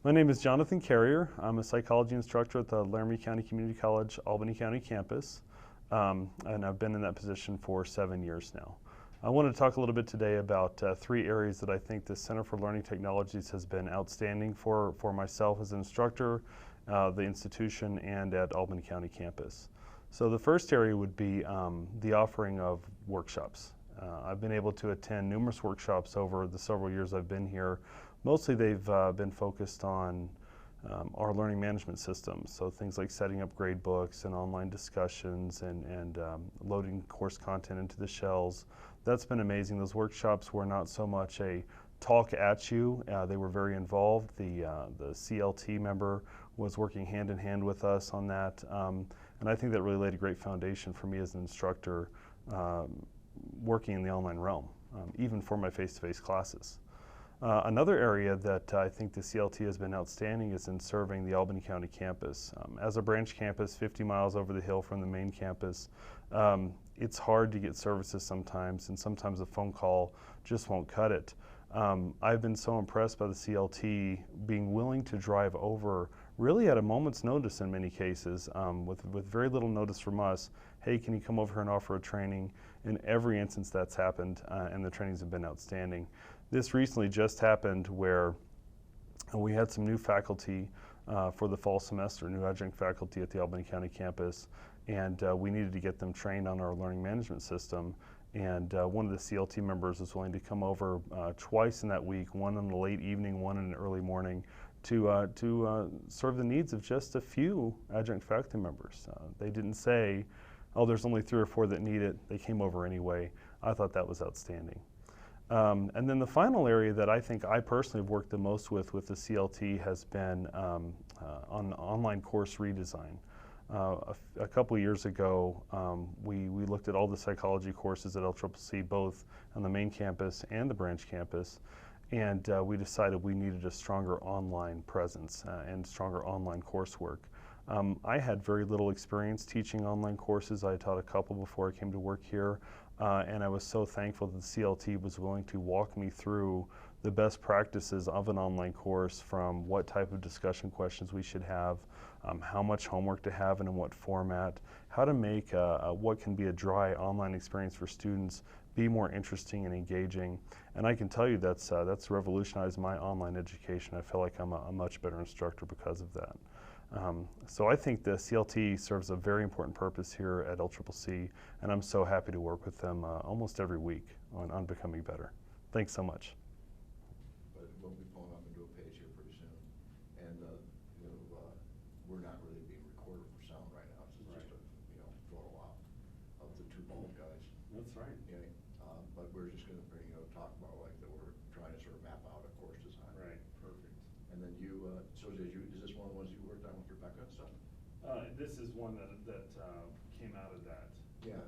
My name is Jonathan Carrier. I'm a psychology instructor at the Laramie County Community College, Albany County campus, and I've been in that position for 7 years now. I want to talk a little bit today about three areas that I think the Center for Learning Technologies has been outstanding for myself as an instructor, the institution, and at Albany County campus. So the first area would be the offering of workshops. I've been able to attend numerous workshops over the several years I've been here. Mostly they've been focused on our learning management systems, so things like setting up grade books and online discussions and loading course content into the shells. That's been amazing. Those workshops were not so much a talk at you, they were very involved. The CLT member was working hand in hand with us on that, and I think that really laid a great foundation for me as an instructor working in the online realm, even for my face-to-face classes. Another area that I think the CLT has been outstanding is in serving the Albany County campus. As a branch campus 50 miles over the hill from the main campus, it's hard to get services sometimes, and sometimes a phone call just won't cut it. I've been so impressed by the CLT being willing to drive over really at a moment's notice in many cases, with very little notice from us. Hey, can you come over here and offer a training? In every instance that's happened, and the trainings have been outstanding. This recently just happened where we had some new faculty for the fall semester, new adjunct faculty at the Albany County campus, and we needed to get them trained on our learning management system. And one of the CLT members was willing to come over twice in that week, one in the late evening, one in the early morning, to serve the needs of just a few adjunct faculty members. They didn't say, oh, there's only 3 or 4 that need it. They came over anyway. I thought that was outstanding. And then the final area that I think I personally have worked the most with the CLT has been on online course redesign. A couple years ago, we looked at all the psychology courses at LCCC, both on the main campus and the branch campus, and we decided we needed a stronger online presence and stronger online coursework. I had very little experience teaching online courses. I taught a couple before I came to work here, and I was so thankful that the CLT was willing to walk me through the best practices of an online course, from what type of discussion questions we should have, how much homework to have and in what format, how to make what can be a dry online experience for students be more interesting and engaging. And I can tell you that's revolutionized my online education. I feel like I'm a much better instructor because of that. So I think the CLT serves a very important purpose here at LCCC, and I'm so happy to work with them almost every week on becoming better. Thanks so much. But we'll be pulling up into a page here pretty soon, and we're not really being recorded for sound right now. It's Right. just a photo op of the 2 bald guys. That's right. Yeah, but we're just going to talk about like that we're trying to sort of map out a course design. Right, perfect. And then so is this one of the ones you worked on with Rebecca and stuff? This is one that came out of that. Yeah.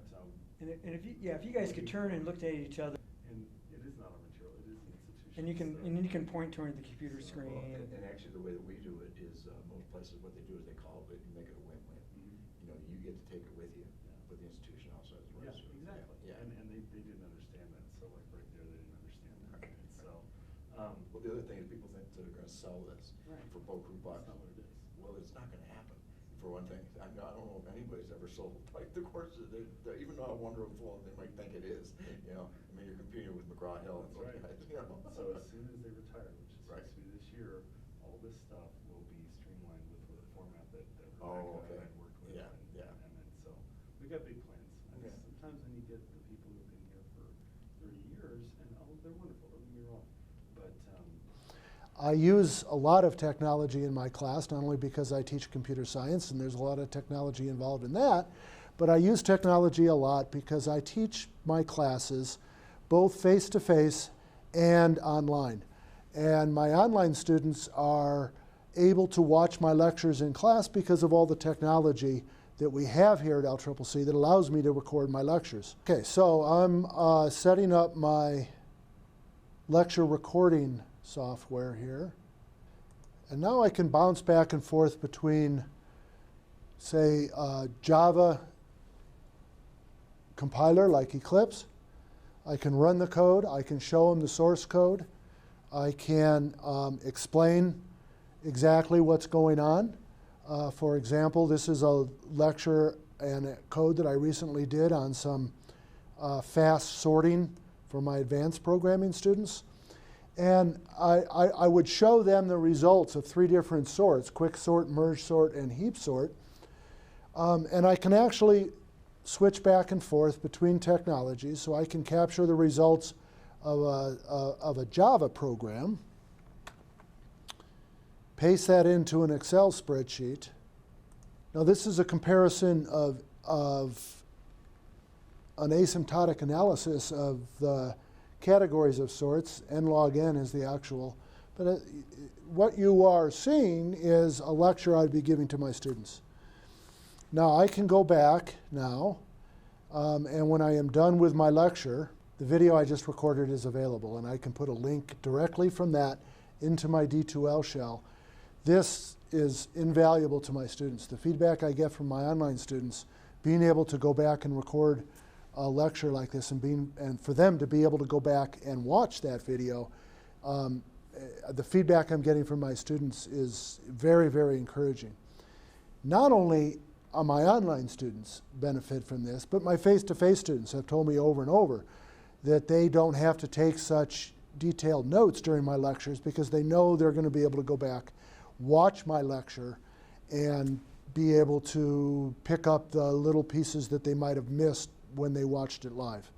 And if you guys could turn and look at each other, And it is not a material, it is the institution. and you can point toward the computer screen. Well, and actually the way that we do it is most places what they do is they call it, make it a win-win. Mhm. You get to take it with you, Yeah. but the institution also has the Yeah, rights to it. exactly. Yeah. And they didn't understand that, so like right there, they didn't understand that. Right. And so, Well, the other thing is people think that they're going to sell this Right. for beaucoup bucks. That's not what it is. Well, it's not going to happen. For one thing, I don't know if anybody's ever sold like the courses. Even though I wonder if they might think it is. I mean, you're competing with McGraw-Hill and those That's guys. right. So as soon as they retire, which is Right. supposed to be this year, all this stuff will be streamlined with the format that Rebecca Oh, okay. had worked with. Yeah, yeah. And then so we got big plans. And Yeah. sometimes when you get the people who've been here for 30 years, and they're wonderful, don't get me wrong, but I use a lot of technology in my class, not only because I teach computer science and there's a lot of technology involved in that, but I use technology a lot because I teach my classes both face-to-face and online. And my online students are able to watch my lectures in class because of all the technology that we have here at LCCC that allows me to record my lectures. Okay, so I'm setting up my lecture recording software here. And now I can bounce back and forth between, say, Java compiler like Eclipse. I can run the code. I can show them the source code. I can explain exactly what's going on. For example, this is a lecture and a code that I recently did on some fast sorting for my advanced programming students. And I would show them the results of 3 different sorts: quick sort, merge sort, and heap sort. And I can actually switch back and forth between technologies, so I can capture the results of a Java program, paste that into an Excel spreadsheet. Now this is a comparison of an asymptotic analysis of the categories of sorts. N log n is the actual. But what you are seeing is a lecture I'd be giving to my students. Now I can go back now, and when I am done with my lecture, the video I just recorded is available, and I can put a link directly from that into my D2L shell. This is invaluable to my students. The feedback I get from my online students, being able to go back and record a lecture like this, and for them to be able to go back and watch that video, the feedback I'm getting from my students is very, very encouraging. Not only my online students benefit from this, but my face-to-face students have told me over and over that they don't have to take such detailed notes during my lectures because they know they're going to be able to go back, watch my lecture, and be able to pick up the little pieces that they might have missed when they watched it live.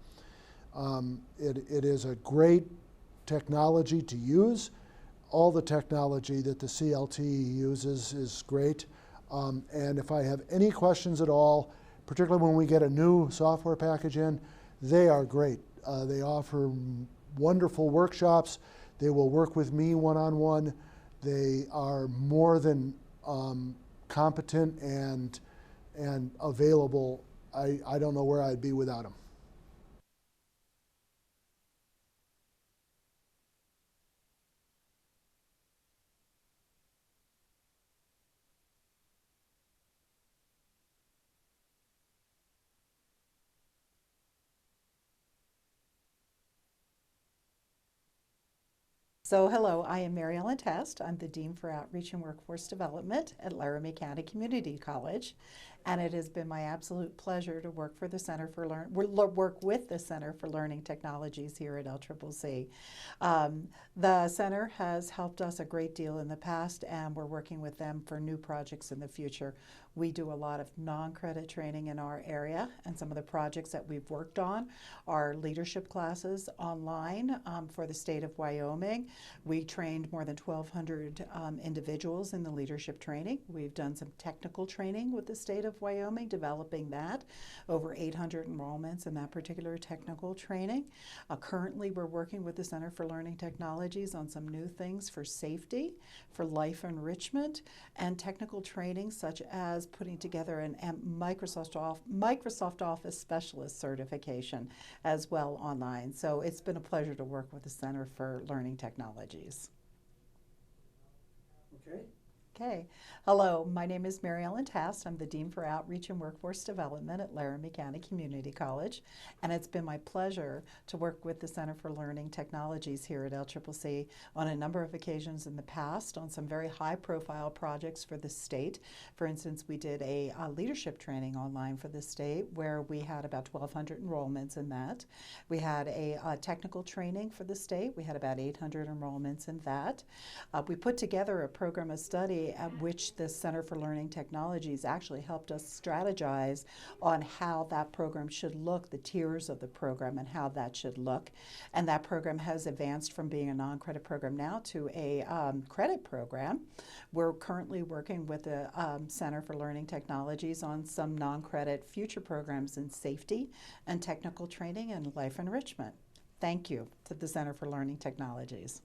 It is a great technology to use. All the technology that the CLT uses is great. And if I have any questions at all, particularly when we get a new software package in, they are great. They offer wonderful workshops. They will work with me one-on-one. They are more than competent and available. I don't know where I'd be without them. So hello, I am Mary Ellen Test. I'm the Dean for Outreach and Workforce Development at Laramie County Community College. And it has been my absolute pleasure to work for the Center for work with the Center for Learning Technologies here at LCCC. The center has helped us a great deal in the past, and we're working with them for new projects in the future. We do a lot of non-credit training in our area, and some of the projects that we've worked on are leadership classes online for the state of Wyoming. We trained more than 1,200 individuals in the leadership training. We've done some technical training with the state of Wyoming, developing that. Over 800 enrollments in that particular technical training. Currently, we're working with the Center for Learning Technologies on some new things for safety, for life enrichment, and technical training such as putting together a Microsoft Office Specialist certification as well online. So it's been a pleasure to work with the Center for Learning Technologies. Okay. Okay. Hello, my name is Mary Ellen Tast. I'm the Dean for Outreach and Workforce Development at Laramie County Community College, and it's been my pleasure to work with the Center for Learning Technologies here at LCCC on a number of occasions in the past on some very high-profile projects for the state. For instance, we did a leadership training online for the state where we had about 1,200 enrollments in that. We had a technical training for the state. We had about 800 enrollments in that. We put together a program of study at which the Center for Learning Technologies actually helped us strategize on how that program should look, the tiers of the program and how that should look. And that program has advanced from being a non-credit program now to a credit program. We're currently working with the Center for Learning Technologies on some non-credit future programs in safety and technical training and life enrichment. Thank you to the Center for Learning Technologies.